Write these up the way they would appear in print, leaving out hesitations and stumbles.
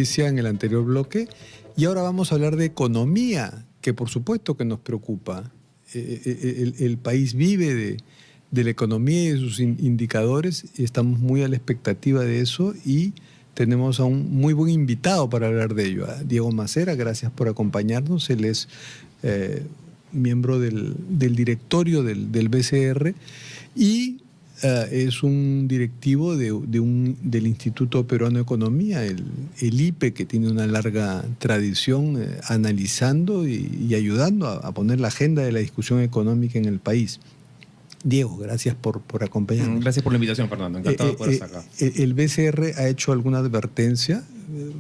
noticia en el anterior bloque. Y ahora vamos a hablar de economía, que por supuesto que nos preocupa. El país vive de la economía y de sus indicadores, y estamos muy a la expectativa de eso, y tenemos a un muy buen invitado para hablar de ello, a Diego Macera. Gracias por acompañarnos. Él es miembro del directorio del BCR y es un directivo del Instituto Peruano de Economía, el IPE, que tiene una larga tradición analizando y ayudando a poner la agenda de la discusión económica en el país. Diego, gracias por acompañarnos. Gracias por la invitación, Fernando. Encantado de poder estar acá. ¿El BCR ha hecho alguna advertencia,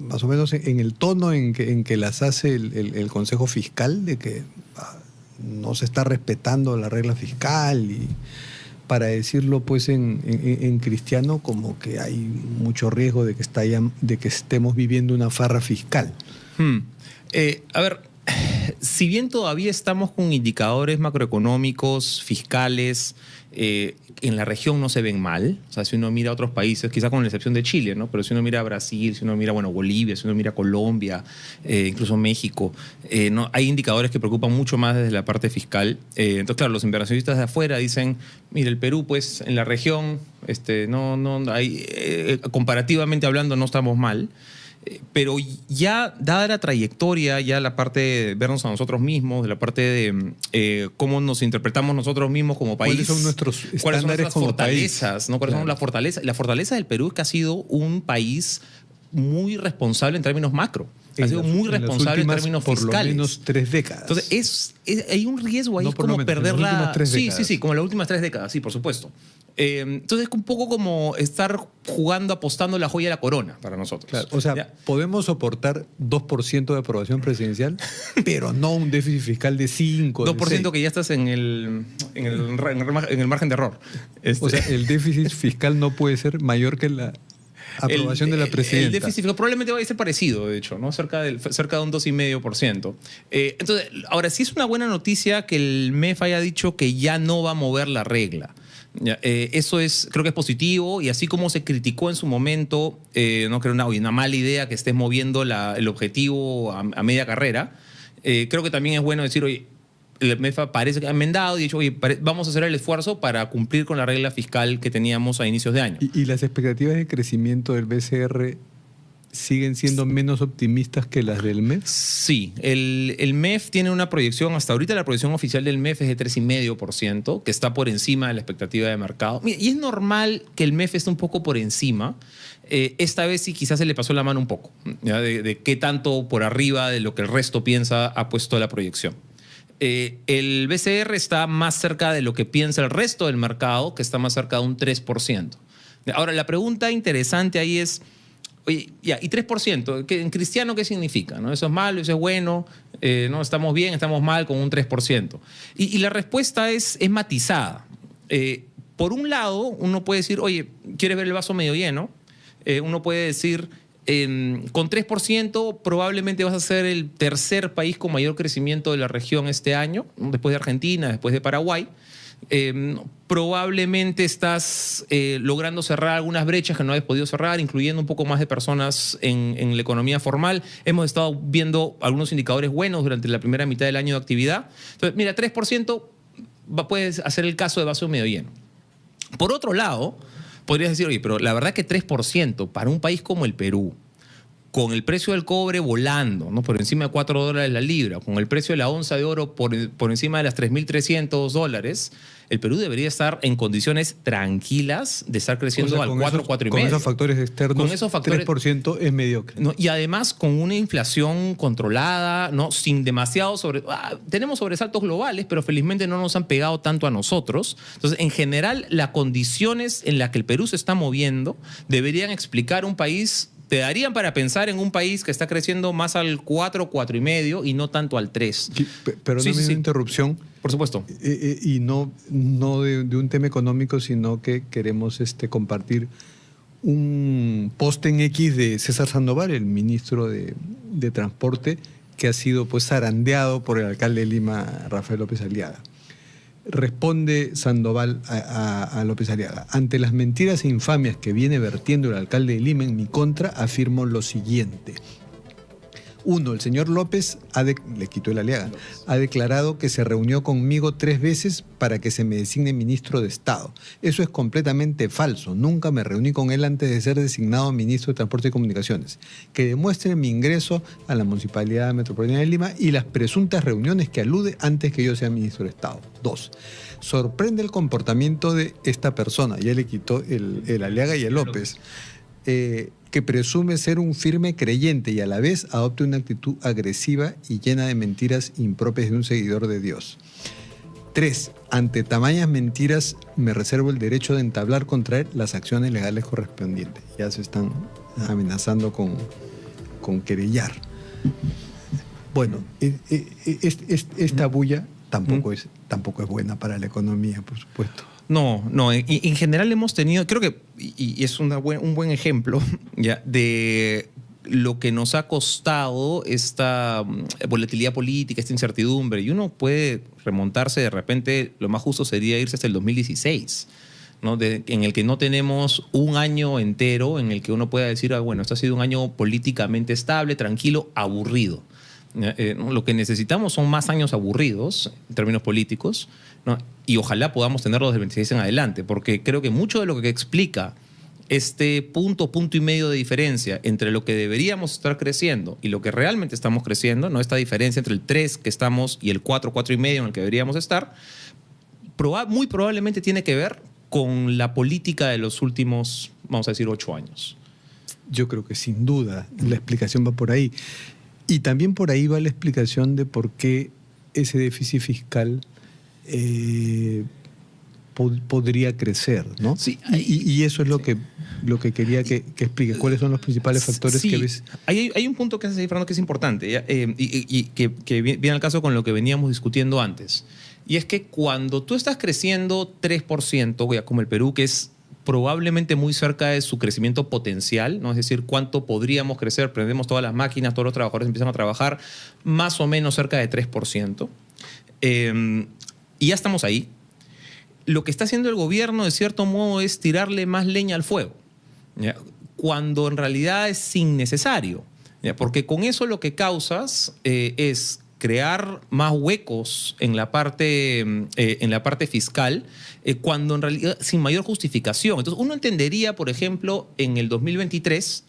más o menos en el tono en que las hace el Consejo Fiscal, de que no se está respetando la regla fiscal, y para decirlo pues en cristiano, como que hay mucho riesgo de que estemos viviendo una farra fiscal? A ver, si bien todavía estamos con indicadores macroeconómicos, fiscales, en la región no se ven mal. O sea, si uno mira a otros países, quizá con la excepción de Chile, ¿no? Pero si uno mira a Brasil, si uno mira, Bolivia, si uno mira a Colombia, incluso México, ¿no? Hay indicadores que preocupan mucho más desde la parte fiscal. Entonces, claro, los inversionistas de afuera dicen, mire, el Perú, pues, en la región, no hay, comparativamente hablando, no estamos mal. Pero ya, dada la trayectoria, ya la parte de vernos a nosotros mismos, de la parte de cómo nos interpretamos nosotros mismos como país. ¿Cuáles son nuestros estándares ¿Cuáles son nuestras como fortalezas? país? ¿No? ¿Cuáles Claro. son las fortalezas? La fortaleza del Perú es que ha sido un país muy responsable en términos macro. Ha sido muy responsable en términos fiscales. Por lo menos 3 décadas. Entonces, hay un riesgo ahí, No, por como lo menos, perder en las últimas 3 décadas. Sí, como las últimas 3 décadas, sí, por supuesto. Entonces es un poco como estar jugando, apostando la joya de la corona para nosotros. Claro, o sea, ¿ya? Podemos soportar 2% de aprobación presidencial, pero no un déficit fiscal de 5%. 2% que ya estás en el margen de error. O sea, el déficit fiscal no puede ser mayor que la aprobación de la presidenta. El déficit fiscal probablemente va a ser parecido, de hecho, ¿no? Cerca de un 2,5%. Entonces, ahora sí es una buena noticia que el MEF haya dicho que ya no va a mover la regla. Eso creo que es positivo, y así como se criticó en su momento, no creo una mala idea que estés moviendo el objetivo a media carrera, creo que también es bueno decir, oye, el MEF parece que ha enmendado y dicho, oye, vamos a hacer el esfuerzo para cumplir con la regla fiscal que teníamos a inicios de año. ¿Y las expectativas de crecimiento del BCR siguen siendo menos optimistas que las del MEF? Sí, el MEF tiene una proyección, hasta ahorita la proyección oficial del MEF es de 3,5%, que está por encima de la expectativa de mercado. Y es normal que el MEF esté un poco por encima. Esta vez sí quizás se le pasó la mano un poco, ¿ya? De qué tanto por arriba de lo que el resto piensa ha puesto la proyección. El BCR está más cerca de lo que piensa el resto del mercado, que está más cerca de un 3%. Ahora, la pregunta interesante ahí es, oye, ya, ¿y 3%? ¿En cristiano qué significa? ¿No? ¿Eso es malo? ¿Eso es bueno? ¿No? ¿Estamos bien? ¿Estamos mal con un 3%? Y la respuesta es matizada. Por un lado, uno puede decir, oye, ¿quieres ver el vaso medio lleno? Uno puede decir, con 3% probablemente vas a ser el tercer país con mayor crecimiento de la región este año, después de Argentina, después de Paraguay. Probablemente estás logrando cerrar algunas brechas que no habías podido cerrar, incluyendo un poco más de personas en la economía formal. Hemos estado viendo algunos indicadores buenos durante la primera mitad del año de actividad. Entonces, mira, 3% puedes hacer el caso de vaso medio lleno. Por otro lado, podrías decir, oye, pero la verdad que 3% para un país como el Perú, con el precio del cobre volando, ¿no? Por encima de $4 la libra, con el precio de la onza de oro por encima de las $3,300, el Perú debería estar en condiciones tranquilas de estar creciendo al 4, 4,5. Con esos factores externos, 3% es mediocre. ¿No? Y además con una inflación controlada, ¿no? Sin demasiado tenemos sobresaltos globales, pero felizmente no nos han pegado tanto a nosotros. Entonces, en general, las condiciones en las que el Perú se está moviendo deberían explicar un país. Te darían para pensar en un país que está creciendo más al 4, 4,5 y no tanto al 3. Sí, pero no es una interrupción. Por supuesto. Y no de un tema económico, sino que queremos compartir un post en X de César Sandoval, el ministro de Transporte, que ha sido pues zarandeado por el alcalde de Lima, Rafael López Aliaga. Responde Sandoval a López Aliaga. Ante las mentiras e infamias que viene vertiendo el alcalde de Lima en mi contra, afirmo lo siguiente. 1. El señor López, le quitó el Aliaga, ha declarado que se reunió conmigo 3 veces para que se me designe ministro de Estado. Eso es completamente falso. Nunca me reuní con él antes de ser designado ministro de Transporte y Comunicaciones. Que demuestre mi ingreso a la Municipalidad Metropolitana de Lima y las presuntas reuniones que alude antes que yo sea ministro de Estado. 2. Sorprende el comportamiento de esta persona. Ya le quitó el Aliaga y el López. Que presume ser un firme creyente y a la vez adopte una actitud agresiva y llena de mentiras impropias de un seguidor de Dios. 3. Ante tamañas mentiras me reservo el derecho de entablar contra él las acciones legales correspondientes. Ya se están amenazando con querellar. Bueno, esta bulla tampoco es buena para la economía, por supuesto. No, en general hemos tenido, creo que, y es un buen ejemplo ya de lo que nos ha costado esta volatilidad política, esta incertidumbre, y uno puede remontarse de repente, lo más justo sería irse hasta el 2016, ¿no? En el que no tenemos un año entero en el que uno pueda decir, bueno, esto ha sido un año políticamente estable, tranquilo, aburrido. Lo que necesitamos son más años aburridos en términos políticos, ¿no? Y ojalá podamos tenerlos del 26 en adelante, porque creo que mucho de lo que explica este punto y medio de diferencia entre lo que deberíamos estar creciendo y lo que realmente estamos creciendo, ¿no? Esta diferencia entre el 3 que estamos y el 4 y medio en el que deberíamos estar, muy probablemente tiene que ver con la política de los últimos, vamos a decir, 8 años. Yo creo que sin duda la explicación va por ahí. Y también por ahí va la explicación de por qué ese déficit fiscal podría crecer, ¿no? Sí, y eso es lo que quería que expliques. ¿Cuáles son los principales factores que ves? Hay un punto que hace ahí, Fernando, que es importante, y que viene al caso con lo que veníamos discutiendo antes. Y es que cuando tú estás creciendo 3%, como el Perú, que es probablemente muy cerca de su crecimiento potencial, ¿no? Es decir, cuánto podríamos crecer, prendemos todas las máquinas, todos los trabajadores empiezan a trabajar, más o menos cerca de 3%. Y ya estamos ahí. Lo que está haciendo el gobierno, de cierto modo, es tirarle más leña al fuego, ¿ya? Cuando en realidad es innecesario, ¿ya? Porque con eso lo que causas es crear más huecos en la parte fiscal, cuando en realidad sin mayor justificación. Entonces uno entendería, por ejemplo, en el 2023,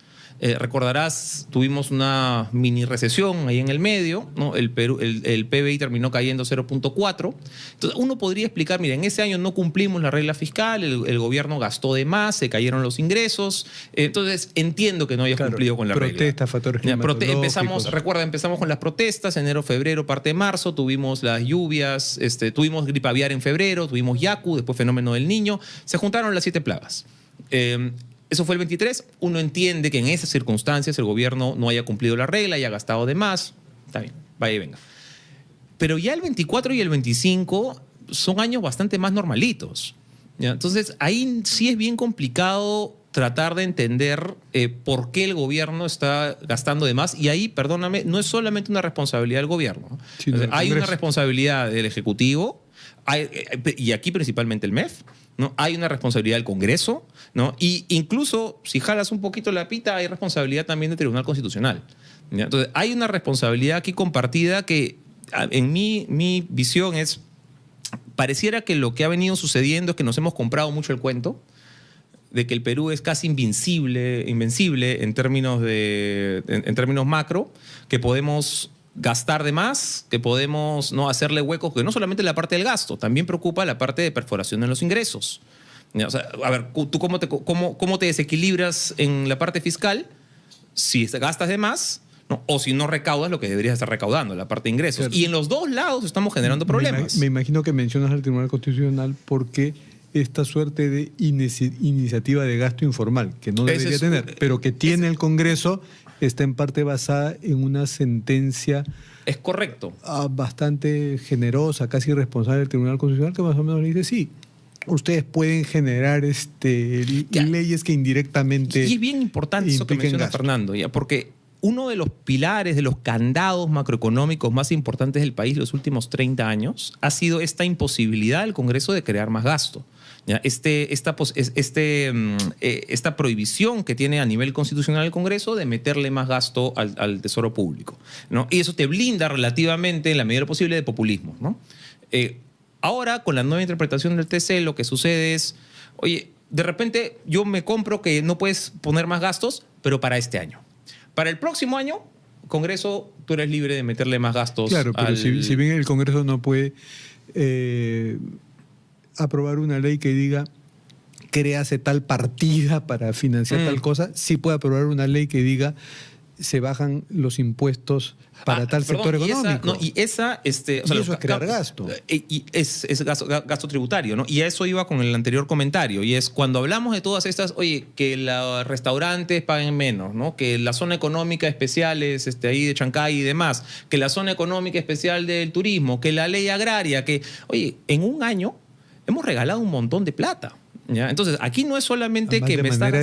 recordarás, tuvimos una mini recesión ahí en el medio, ¿no? El PBI terminó cayendo 0.4. Entonces uno podría explicar, mira, en ese año no cumplimos la regla fiscal, el gobierno gastó de más, se cayeron los ingresos. Entonces entiendo que no hayas cumplido con la regla. Factores climatológicos. Empezamos con las protestas, enero, febrero, parte de marzo, tuvimos las lluvias, tuvimos gripe aviar en febrero, tuvimos Yaku, después fenómeno del Niño, se juntaron las 7 plagas. Eso fue el 23. Uno entiende que en esas circunstancias el gobierno no haya cumplido la regla, haya gastado de más. Está bien, vaya y venga. Pero ya el 24 y el 25 son años bastante más normalitos, ¿ya? Entonces, ahí sí es bien complicado tratar de entender por qué el gobierno está gastando de más. Y ahí, perdóname, no es solamente una responsabilidad del gobierno. Sí, hay una responsabilidad del Ejecutivo, y aquí principalmente el MEF, ¿no? Hay una responsabilidad del Congreso, ¿no? Y incluso, si jalas un poquito la pita, hay responsabilidad también del Tribunal Constitucional, ¿ya? Entonces, hay una responsabilidad aquí compartida que, en mi visión, pareciera que lo que ha venido sucediendo es que nos hemos comprado mucho el cuento de que el Perú es casi invencible en términos macro, que podemos gastar de más, que podemos no hacerle huecos, que no solamente la parte del gasto, también preocupa la parte de perforación en los ingresos. O sea, a ver, ¿tú cómo te desequilibras en la parte fiscal si gastas de más, ¿no? O si no recaudas lo que deberías estar recaudando, la parte de ingresos? Claro. Y en los dos lados estamos generando problemas. Me imagino que mencionas al Tribunal Constitucional porque esta suerte de iniciativa de gasto informal, que no debería tener, pero que tiene el Congreso, está en parte basada en una sentencia... Es correcto. Bastante generosa, casi irresponsable del Tribunal Constitucional, que más o menos le dice, sí, ustedes pueden generar leyes que indirectamente... Y es bien importante eso que menciona Fernando, ¿ya? Porque uno de los pilares, de los candados macroeconómicos más importantes del país los últimos 30 años ha sido esta imposibilidad del Congreso de crear más gasto. ¿Ya? Esta prohibición que tiene a nivel constitucional el Congreso de meterle más gasto al tesoro público, ¿no? Y eso te blinda relativamente, en la medida de lo posible, de populismo, ¿no? Ahora, con la nueva interpretación del TC, lo que sucede es, oye, de repente yo me compro que no puedes poner más gastos, pero para este año. Para el próximo año, Congreso, tú eres libre de meterle más gastos. Claro, pero si bien el Congreso no puede aprobar una ley que diga créase tal partida para financiar tal cosa, sí puede aprobar una ley que diga se bajan los impuestos para tal sector económico. Eso es crear gasto. Y es gasto tributario, ¿no? Y a eso iba con el anterior comentario. Y es cuando hablamos de todas estas, oye, que los restaurantes paguen menos, ¿no? Que la zona económica especial es ahí de Chancay y demás, que la zona económica especial del turismo, que la ley agraria, que, oye, en un año hemos regalado un montón de plata. ¿Ya? Entonces, aquí no es solamente además, que de manera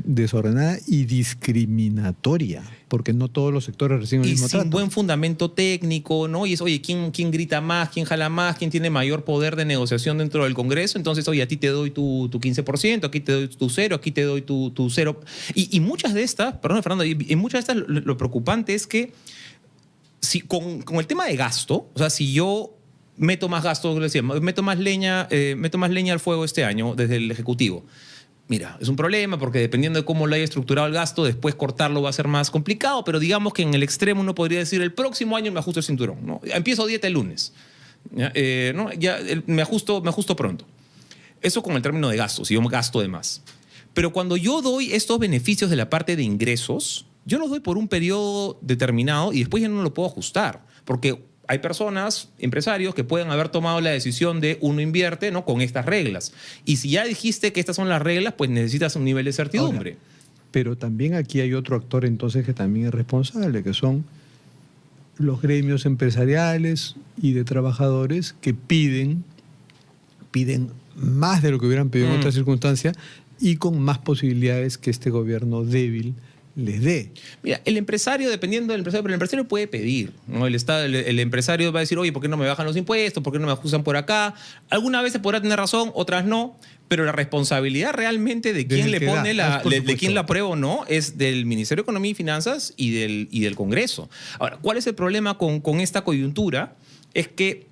desordenada y discriminatoria, porque no todos los sectores reciben el mismo trato. Y sin buen fundamento técnico, ¿no? Y es, oye, ¿quién grita más? ¿Quién jala más? ¿Quién tiene mayor poder de negociación dentro del Congreso? Entonces, oye, a ti te doy tu 15%, aquí te doy tu 0%, aquí te doy tu 0%. Y muchas de estas, perdón, Fernando, y muchas de estas lo preocupante es que si, con el tema de gasto, o sea, si yo meto más gasto, meto más leña al fuego este año desde el Ejecutivo. Mira, es un problema porque dependiendo de cómo lo haya estructurado el gasto, después cortarlo va a ser más complicado, pero digamos que en el extremo uno podría decir el próximo año me ajusto el cinturón, ¿no? Empiezo dieta el lunes, ¿no? Me ajusto pronto. Eso con el término de gastos, si yo gasto de más. Pero cuando yo doy estos beneficios de la parte de ingresos, yo los doy por un periodo determinado y después ya no lo puedo ajustar, porque hay personas, empresarios, que pueden haber tomado la decisión de uno invierte, ¿no? Con estas reglas. Y si ya dijiste que estas son las reglas, pues necesitas un nivel de certidumbre. Ahora, pero también aquí hay otro actor entonces que también es responsable, que son los gremios empresariales y de trabajadores que piden más de lo que hubieran pedido en otras circunstancias y con más posibilidades que este gobierno débil les dé. Mira, el empresario, dependiendo del empresario, pero el empresario puede pedir, ¿no? El empresario va a decir, oye, ¿por qué no me bajan los impuestos? ¿Por qué no me ajustan por acá? Algunas veces podrá tener razón, otras no, pero la responsabilidad realmente de quién le pone de quién la aprueba o no es del Ministerio de Economía y Finanzas y del Congreso. Ahora, ¿cuál es el problema con esta coyuntura? Es que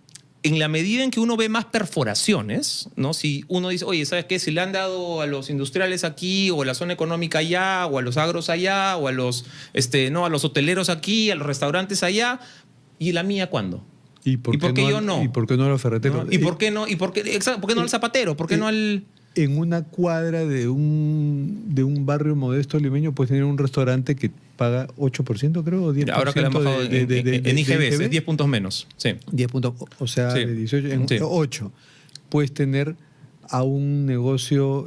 en la medida en que uno ve más perforaciones, ¿no? Si uno dice, oye, ¿sabes qué? Si le han dado a los industriales aquí, o a la zona económica allá, o a los agros allá, o a los hoteleros aquí, a los restaurantes allá, ¿y la mía cuándo? ¿Y por qué yo no? ¿Y por qué no a los ferreteros? ¿Y por qué no? ¿Por qué no al zapatero? ¿Por qué no al...? En una cuadra de un barrio modesto limeño puedes tener un restaurante que paga 8%, creo, o 10%. Ahora que le han bajado en IGB, es 10 puntos menos. Sí. 10 puntos, o sea, sí. De 18 en Sí. 8. Puedes tener a un negocio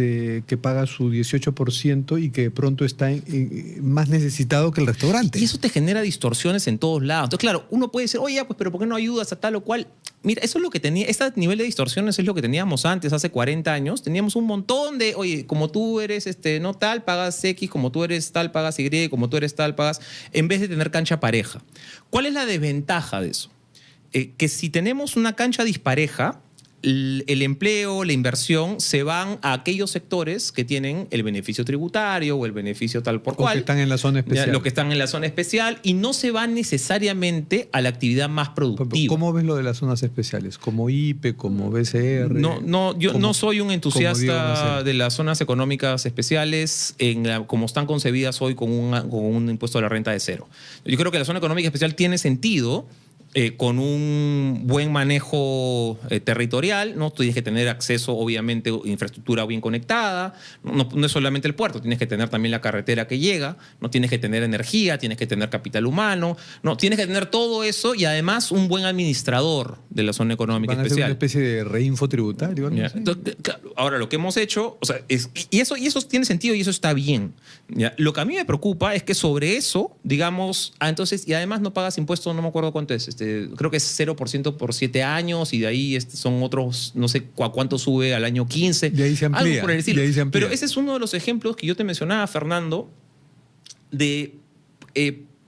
que paga su 18% y que de pronto está más necesitado que el restaurante. Y eso te genera distorsiones en todos lados. Entonces, claro, uno puede decir, oye, pues, pero ¿por qué no ayudas a tal o cual? Mira, eso es lo que tenía, este nivel de distorsiones es lo que teníamos antes, hace 40 años. Teníamos un montón de, oye, como tú eres no tal, pagas X, como tú eres tal, pagas Y, como tú eres tal, pagas, en vez de tener cancha pareja. ¿Cuál es la desventaja de eso? Que si tenemos una cancha dispareja, el empleo, la inversión se van a aquellos sectores que tienen el beneficio tributario o el beneficio tal por cual. Los que están en la zona especial. Los que están en la zona especial y no se van necesariamente a la actividad más productiva. ¿Cómo ves lo de las zonas especiales? ¿Como IPE, como BCR? Yo no soy un entusiasta de las zonas económicas especiales como están concebidas hoy con un impuesto a la renta de cero. Yo creo que la zona económica especial tiene sentido con un buen manejo territorial, ¿no? Tú tienes que tener acceso, obviamente, infraestructura bien conectada. No es solamente el puerto, tienes que tener también la carretera que llega, no tienes que tener energía, tienes que tener capital humano, no tienes que tener todo eso y además un buen administrador de la zona económica especial. Van a ser una especie de reinfo tributario. ¿No? Entonces, claro, ahora, lo que hemos hecho, o sea, y eso tiene sentido y eso está bien. ¿Ya? Lo que a mí me preocupa es que sobre eso, digamos, entonces, y además no pagas impuestos, no me acuerdo cuánto es, creo que es 0% por 7 años y de ahí son otros, no sé cuánto sube al año 15. De ahí se amplía. Algo por el estilo. De ahí se amplía. Pero ese es uno de los ejemplos que yo te mencionaba, Fernando, de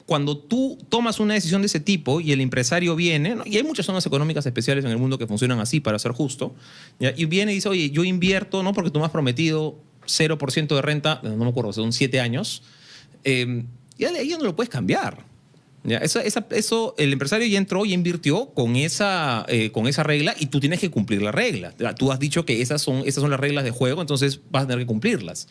cuando tú tomas una decisión de ese tipo y el empresario viene, ¿no? Y hay muchas zonas económicas especiales en el mundo que funcionan así, para ser justo, ¿ya? Y viene y dice, oye, yo invierto, ¿no? Porque tú me has prometido 0% de renta, no me acuerdo, son 7 años, ya no lo puedes cambiar. ¿Ya? Eso, el empresario ya entró y invirtió con esa regla y tú tienes que cumplir la regla. Tú has dicho que esas son las reglas de juego, entonces vas a tener que cumplirlas.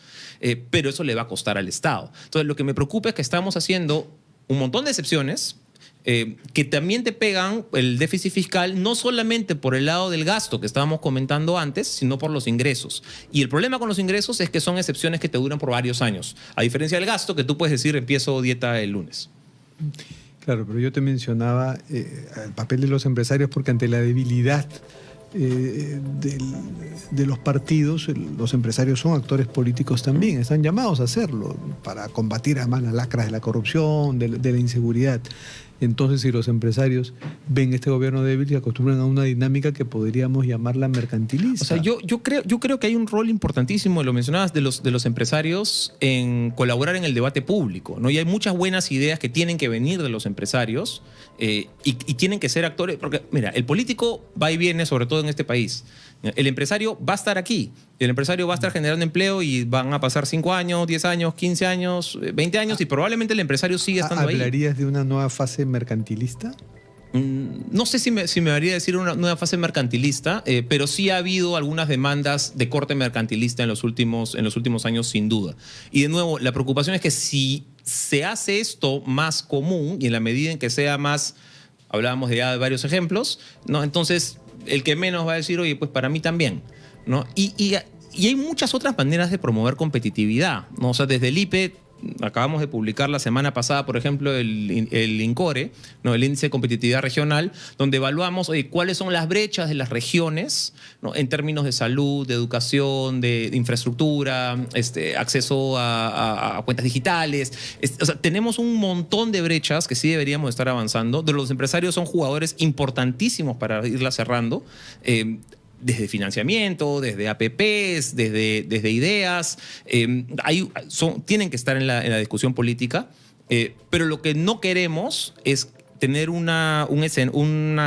Pero eso le va a costar al Estado. Entonces, lo que me preocupa es que estamos haciendo un montón de excepciones que también te pegan el déficit fiscal, no solamente por el lado del gasto que estábamos comentando antes, sino por los ingresos. Y el problema con los ingresos es que son excepciones que te duran por varios años. A diferencia del gasto, que tú puedes decir, empiezo dieta el lunes. Claro, pero yo te mencionaba el papel de los empresarios porque ante la debilidad de los partidos, los empresarios son actores políticos también, están llamados a hacerlo para combatir además las lacras de la corrupción, de la inseguridad. Entonces, si los empresarios ven este gobierno débil, se acostumbran a una dinámica que podríamos llamarla mercantilista. O sea, yo creo que hay un rol importantísimo, lo mencionabas, de los empresarios en colaborar en el debate público, ¿no? Y hay muchas buenas ideas que tienen que venir de los empresarios y tienen que ser actores, porque mira, el político va y viene, sobre todo en este país. El empresario va a estar aquí, el empresario va a estar generando empleo y van a pasar 5 años, 10 años, 15 años, 20 años y probablemente el empresario sigue estando ahí. ¿Hablarías de una nueva fase mercantilista? No sé si me haría decir una nueva fase mercantilista, pero sí ha habido algunas demandas de corte mercantilista en los últimos años, sin duda. Y de nuevo, la preocupación es que si se hace esto más común y en la medida en que sea más, hablábamos de ya varios ejemplos, ¿no? Entonces el que menos va a decir, oye, pues para mí también, ¿no? Y hay muchas otras maneras de promover competitividad, ¿no? O sea, desde el IPE, acabamos de publicar la semana pasada, por ejemplo, el INCORE, ¿no? El Índice de Competitividad Regional, donde evaluamos, oye, cuáles son las brechas de las regiones, ¿no? En términos de salud, de educación, de infraestructura, acceso a cuentas digitales. O sea, tenemos un montón de brechas que sí deberíamos estar avanzando. Los empresarios son jugadores importantísimos para irlas cerrando. Desde financiamiento, desde APPs, desde ideas, tienen que estar en la discusión política, pero lo que no queremos es tener una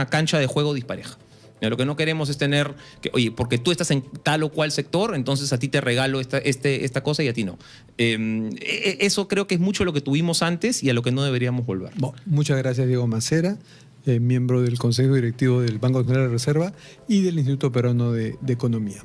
cancha de juego dispareja. Lo que no queremos es tener que, oye, porque tú estás en tal o cual sector, entonces a ti te regalo esta cosa y a ti no. Eso creo que es mucho lo que tuvimos antes y a lo que no deberíamos volver. Bueno, muchas gracias, Diego Macera, miembro del Consejo Directivo del Banco Nacional de Reserva y del Instituto Peruano de Economía.